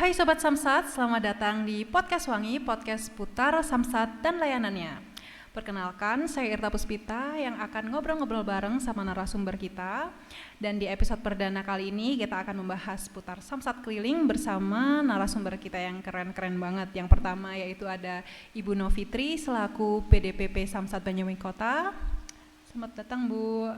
Hai Sobat Samsat, selamat datang di Podcast Wangi, podcast putar Samsat dan layanannya. Perkenalkan, saya Irta Puspita yang akan ngobrol-ngobrol bareng sama narasumber kita. Dan di episode perdana kali ini kita akan membahas putar Samsat keliling bersama narasumber kita yang keren-keren banget. Yang pertama yaitu ada Ibu Novitri selaku PDPP Samsat Banyuwangi Kota. Selamat datang Bu.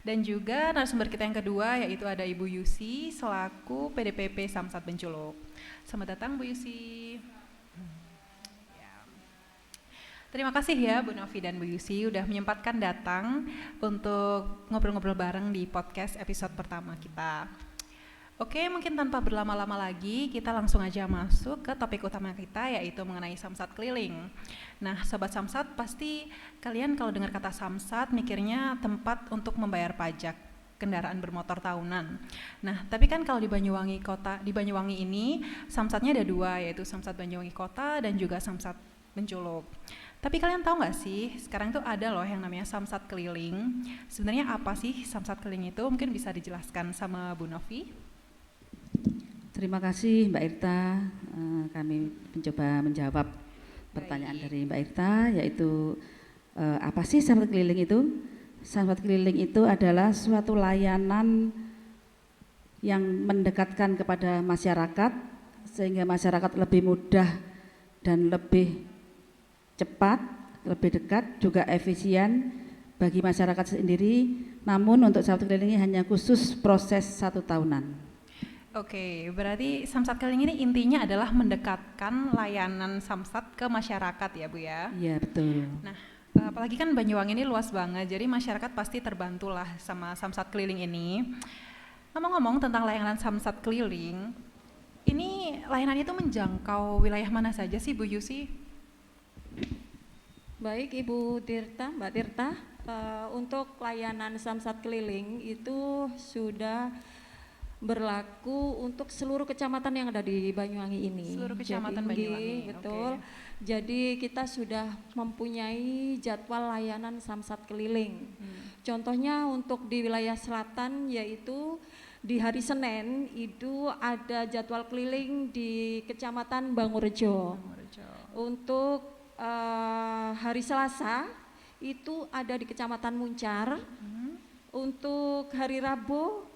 Dan juga narasumber kita yang kedua yaitu ada Ibu Yusi selaku PDPP Samsat Benculuk. Selamat datang Bu Yusi. Terima kasih ya Bu Novi dan Bu Yusi udah menyempatkan datang untuk ngobrol-ngobrol bareng di podcast episode pertama kita. Oke, mungkin tanpa berlama-lama lagi kita langsung aja masuk ke topik utama kita yaitu mengenai Samsat keliling. Nah, Sobat Samsat, pasti kalian kalau dengar kata Samsat mikirnya tempat untuk membayar pajak kendaraan bermotor tahunan. Nah, tapi kan kalau di Banyuwangi Kota, di Banyuwangi ini Samsatnya ada dua, yaitu Samsat Banyuwangi Kota dan juga Samsat Benculuk. Tapi kalian tahu nggak sih, sekarang tuh ada loh yang namanya Samsat keliling. Sebenarnya apa sih Samsat keliling itu? Mungkin bisa dijelaskan sama Bu Novi. Terima kasih Mbak Irta, kami mencoba menjawab pertanyaan dari Mbak Irta, yaitu apa sih Samsat keliling itu? Samsat keliling itu adalah suatu layanan yang mendekatkan kepada masyarakat sehingga masyarakat lebih mudah dan lebih cepat, lebih dekat, juga efisien bagi masyarakat sendiri. Namun untuk Samsat keliling ini hanya khusus proses 1 tahunan. Oke, berarti Samsat keliling ini intinya adalah mendekatkan layanan Samsat ke masyarakat ya Bu ya? Iya betul. Nah, apalagi kan Banyuwangi ini luas banget, jadi masyarakat pasti terbantulah sama Samsat keliling ini. Ngomong-ngomong tentang layanan Samsat keliling, ini layanan itu menjangkau wilayah mana saja sih Bu Yusi? Baik Ibu Tirta, Mbak Tirta, untuk layanan Samsat keliling itu sudah berlaku untuk seluruh kecamatan yang ada di Banyuwangi ini. Seluruh kecamatan Banyuwangi, betul. Okay. Jadi kita sudah mempunyai jadwal layanan Samsat keliling. Contohnya untuk di wilayah selatan yaitu di hari Senin itu ada jadwal keliling di Kecamatan Bangurejo. Untuk hari Selasa itu ada di Kecamatan Muncar. Untuk hari Rabu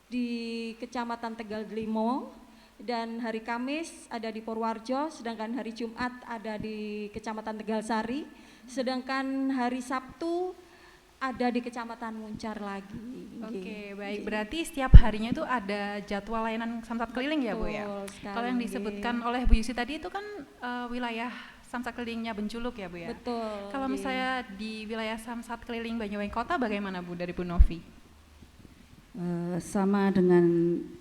di Kecamatan Tegal Delimo, dan hari Kamis ada di Purworejo, sedangkan hari Jumat ada di Kecamatan Tegal Sari, sedangkan hari Sabtu ada di Kecamatan Muncar lagi. Oke, baik. Berarti setiap harinya itu ada jadwal layanan Samsat keliling ya Bu ya? Kalau yang disebutkan oleh Bu Yusi tadi itu kan wilayah Samsat kelilingnya Benculuk ya Bu ya? Betul. Kalau misalnya di wilayah Samsat keliling Banyuwangi Kota bagaimana Bu dari Bu Novi? Sama dengan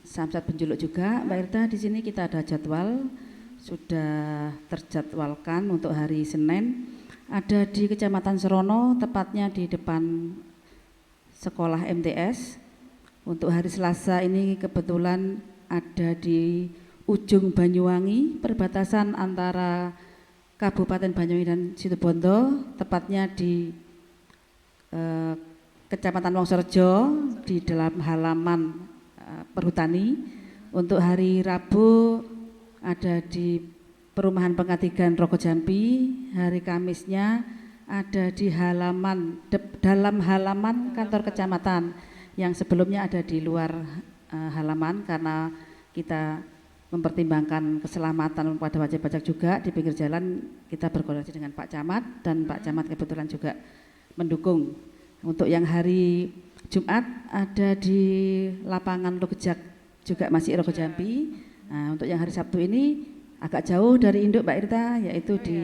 Samsat Benculuk juga, Mbak Irta. Di sini kita ada jadwal, sudah terjadwalkan untuk hari Senin. Ada di Kecamatan Serono, tepatnya di depan sekolah MTS. Untuk hari Selasa ini kebetulan ada di ujung Banyuwangi, perbatasan antara Kabupaten Banyuwangi dan Situbondo, tepatnya di Kecamatan Wongsorejo di dalam halaman perhutani. Untuk hari Rabu ada di Perumahan Pengatigan Rogo Jambi. Hari Kamisnya ada di dalam halaman kantor kecamatan yang sebelumnya ada di luar halaman karena kita mempertimbangkan keselamatan pada wajib pajak juga. Di pinggir jalan kita berkoordinasi dengan Pak Camat dan Pak Camat kebetulan juga mendukung. Untuk yang hari Jumat ada di lapangan Logejak juga masih Rogo Jambi. Nah, untuk yang hari Sabtu ini agak jauh dari induk Mbak Irta, yaitu di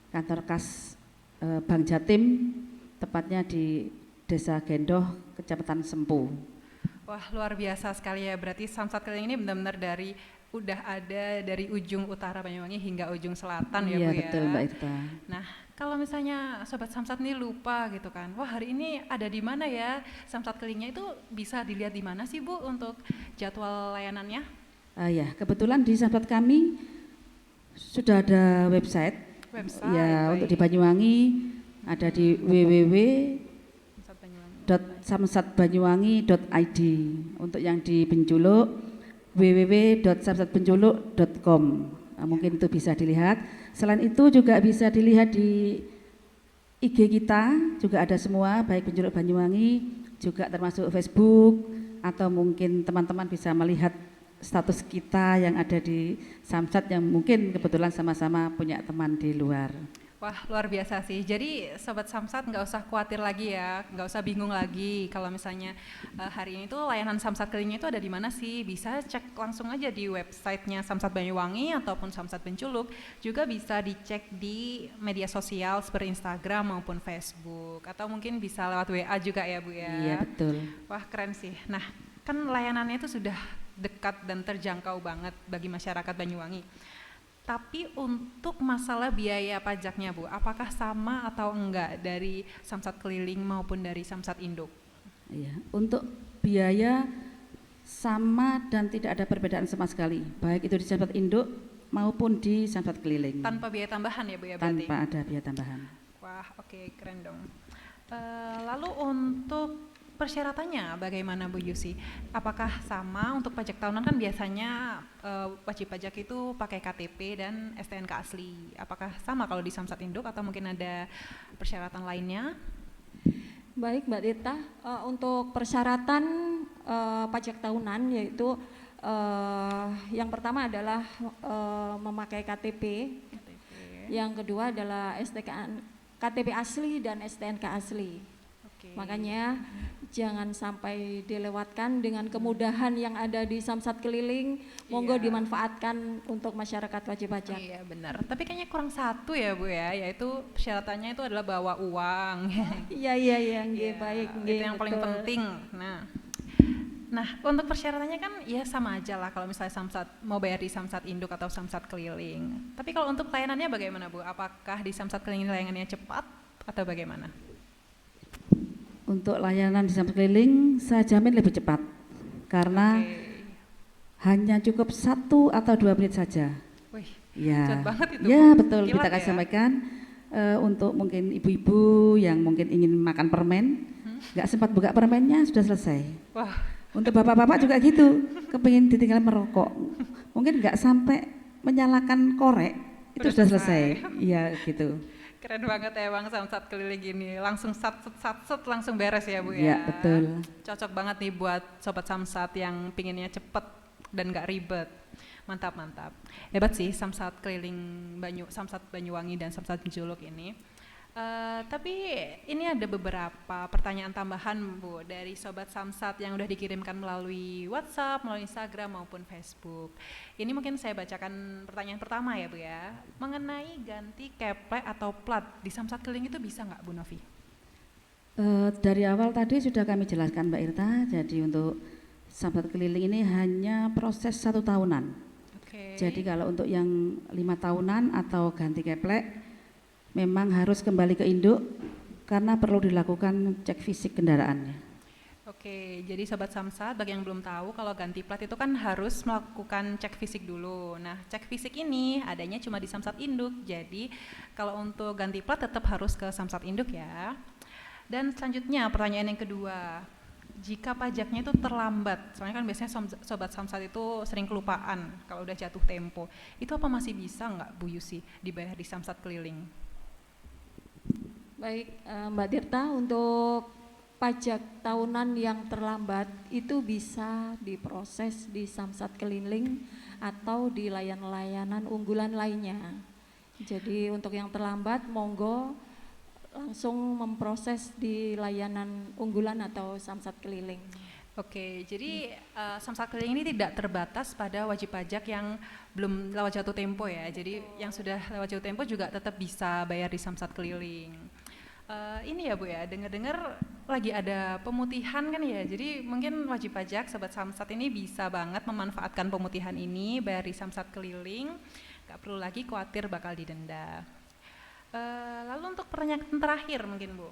kantor kas Bank Jatim, tepatnya di Desa Gendoh, Kecamatan Sempu. Wah, luar biasa sekali ya. Berarti Samsat keliling ini benar-benar udah ada dari ujung utara Banyuwangi hingga ujung selatan ya Bu ya. Iya betul Mbak Irta. Nah, kalau misalnya Sobat Samsat ini lupa gitu kan, wah hari ini ada di mana ya Samsat kelilingnya, itu bisa dilihat di mana sih Bu untuk jadwal layanannya? Ya, kebetulan di Samsat kami sudah ada website. Ya, baik. Untuk di Banyuwangi ada di www www.samsatbanyuwangi.id. Untuk yang di Benculuk www.samsatbenculuk.com. Mungkin itu bisa dilihat. Selain itu juga bisa dilihat di IG kita, juga ada semua, baik Benculuk Banyuwangi, juga termasuk Facebook, atau mungkin teman-teman bisa melihat status kita yang ada di Samsat yang mungkin kebetulan sama-sama punya teman di luar. Wah, luar biasa sih. Jadi Sobat Samsat nggak usah khawatir lagi ya, nggak usah bingung lagi kalau misalnya hari ini tuh layanan Samsat kelilingnya itu ada di mana sih. Bisa cek langsung aja di websitenya Samsat Banyuwangi ataupun Samsat Benculuk. Juga bisa dicek di media sosial seperti Instagram maupun Facebook. Atau mungkin bisa lewat WA juga ya Bu ya. Iya betul. Wah keren sih. Nah kan layanannya itu sudah dekat dan terjangkau banget bagi masyarakat Banyuwangi. Tapi untuk masalah biaya pajaknya Bu, apakah sama atau enggak dari Samsat keliling maupun dari Samsat induk? Iya, untuk biaya sama dan tidak ada perbedaan sama sekali, baik itu di Samsat induk maupun di Samsat keliling. Tanpa biaya tambahan ya Bu ya berarti? Tanpa ada biaya tambahan. Wah oke, keren dong. Lalu untuk persyaratannya bagaimana Bu Yusi? Apakah sama untuk pajak tahunan kan biasanya wajib pajak itu pakai KTP dan STNK asli. Apakah sama kalau di Samsat induk atau mungkin ada persyaratan lainnya? Baik Mbak Dita, untuk persyaratan pajak tahunan yaitu yang pertama adalah memakai KTP, yang kedua adalah KTP asli dan STNK asli. Makanya jangan sampai dilewatkan dengan kemudahan yang ada di Samsat keliling. Monggo dimanfaatkan untuk masyarakat wajib pajak. Iya benar. Tapi kayaknya kurang satu ya Bu ya, yaitu persyaratannya itu adalah bawa uang. Iya, baik. Itu yang paling penting. Nah untuk persyaratannya kan ya sama aja lah kalau misalnya Samsat mau bayar di Samsat induk atau Samsat keliling. Tapi kalau untuk layanannya bagaimana Bu? Apakah di Samsat keliling layanannya cepat atau bagaimana? Untuk layanan di Samsat keliling saya jamin lebih cepat karena hanya cukup 1 atau 2 menit saja. Wih, ya, cepat banget itu. Ya betul. Kilat kita akan ya? sampaikan untuk mungkin ibu-ibu yang mungkin ingin makan permen, nggak sempat buka permennya sudah selesai. Wah. Untuk bapak-bapak juga gitu, kepingin ditinggal merokok, mungkin nggak sampai menyalakan korek itu sudah selesai. Iya gitu. Keren banget ya Bang Samsat keliling gini, langsung sat langsung beres ya Bu ya. Iya betul. Cocok banget nih buat Sobat Samsat yang pinginnya cepet dan gak ribet. Mantap. Hebat sih Samsat keliling Samsat Banyuwangi dan Samsat Benculuk ini. Tapi ini ada beberapa pertanyaan tambahan Bu dari Sobat Samsat yang udah dikirimkan melalui WhatsApp, melalui Instagram maupun Facebook. Ini mungkin saya bacakan pertanyaan pertama ya Bu ya. Mengenai ganti keplek atau plat di Samsat keliling itu bisa nggak Bu Novi? Dari awal tadi sudah kami jelaskan Mbak Irta, jadi untuk Samsat keliling ini hanya proses 1 tahunan. Jadi kalau untuk yang 5 tahunan atau ganti keplek memang harus kembali ke induk karena perlu dilakukan cek fisik kendaraannya. Oke, jadi Sobat Samsat bagi yang belum tahu kalau ganti plat itu kan harus melakukan cek fisik dulu. Nah cek fisik ini adanya cuma di Samsat induk, jadi kalau untuk ganti plat tetap harus ke Samsat induk ya. Dan selanjutnya pertanyaan yang kedua, jika pajaknya itu terlambat, soalnya kan biasanya Sobat Samsat itu sering kelupaan kalau udah jatuh tempo, itu apa masih bisa nggak Bu Yusi dibayar di Samsat keliling? Baik Mbak Tirta, untuk pajak tahunan yang terlambat itu bisa diproses di Samsat keliling atau di layanan unggulan lainnya. Jadi untuk yang terlambat monggo langsung memproses di layanan unggulan atau Samsat keliling. Oke, jadi Samsat keliling ini tidak terbatas pada wajib pajak yang belum lewat jatuh tempo ya. Jadi yang sudah lewat jatuh tempo juga tetap bisa bayar di Samsat keliling. Ini ya Bu ya, dengar-dengar lagi ada pemutihan kan ya. Jadi mungkin wajib pajak Sobat Samsat ini bisa banget memanfaatkan pemutihan ini bayar di Samsat keliling. Gak perlu lagi khawatir bakal didenda. Lalu untuk pertanyaan terakhir mungkin Bu,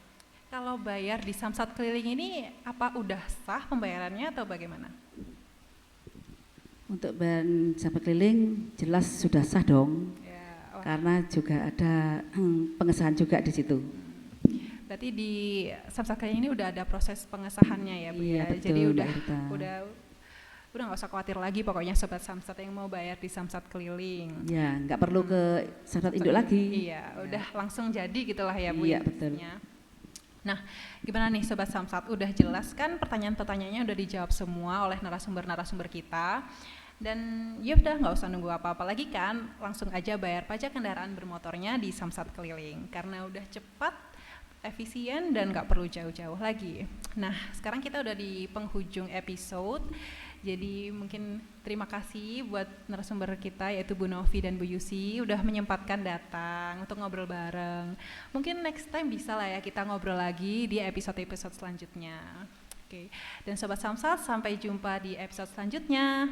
kalau bayar di Samsat keliling ini apa udah sah pembayarannya atau bagaimana? Untuk bayar Samsat keliling jelas sudah sah dong, karena juga ada pengesahan juga di situ. Berarti di Samsat kali ini udah ada proses pengesahannya ya Bu Iya, ya. betul, Jadi Mbak Irta. udah nggak usah khawatir lagi pokoknya sobat Samsat yang mau bayar di Samsat keliling. Ya, nggak perlu ke Samsat Induk lagi. Iya, udah langsung jadi gitulah ya Bu. Iya, betul. Nah, gimana nih Sobat Samsat? Udah jelas kan pertanyaan-pertanyaannya udah dijawab semua oleh narasumber-narasumber kita. Dan ya udah nggak usah nunggu apa-apa lagi kan, langsung aja bayar pajak kendaraan bermotornya di Samsat Keliling. Karena udah cepat, efisien, dan nggak perlu jauh-jauh lagi. Nah, sekarang kita udah di penghujung episode. Jadi mungkin terima kasih buat narasumber kita yaitu Bu Novi dan Bu Yusi udah menyempatkan datang untuk ngobrol bareng. Mungkin next time bisa lah ya kita ngobrol lagi di episode-episode selanjutnya. Oke. Dan Sobat Samsat, sampai jumpa di episode selanjutnya.